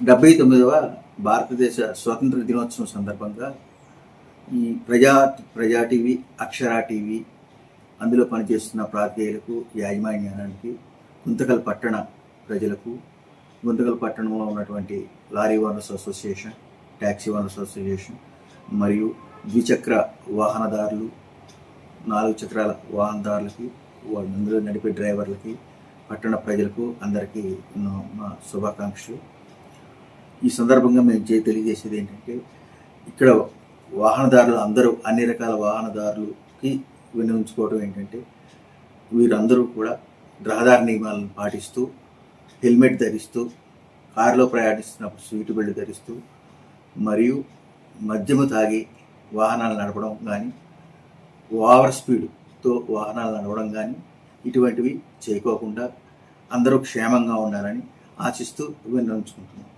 79వ భారతదేశ స్వాతంత్ర దినోత్సవం సందర్భంగా ఈ ప్రజా టీవీ, అక్షరా టీవీ అందులో పనిచేస్తున్న ప్రాంతీయులకు, యాజమాన్యానికి, గుంతకల్ పట్టణ ప్రజలకు, గుంతకల్ పట్టణంలో ఉన్నటువంటి lorry owners association, taxi owners association మరియు ద్విచక్ర వాహనదారులు, 4 చక్రాల వాహనదారులకి, అందులో నడిపే డ్రైవర్లకి, పట్టణ ప్రజలకు అందరికీ మా శుభాకాంక్షలు. ఈ సందర్భంగా మేము తెలియజేసేది ఏంటంటే, ఇక్కడ వాహనదారులు అందరూ అన్ని రకాల వాహనదారులకి వినియోగించుకోవడం ఏంటంటే, వీరందరూ కూడా రహదారి నియమాలను పాటిస్తూ, హెల్మెట్ ధరిస్తూ, కారులో ప్రయాణిస్తున్నప్పుడు సీటు బెల్ట్ ధరిస్తూ, మరియు మద్యము తాగి వాహనాలు నడపడం కానీ, ఓవర్ స్పీడ్తో వాహనాలు నడవడం కానీ ఇటువంటివి చేయకోకుండా అందరూ క్షేమంగా ఉండాలని ఆశిస్తూ విన్నవించుకుంటున్నాం.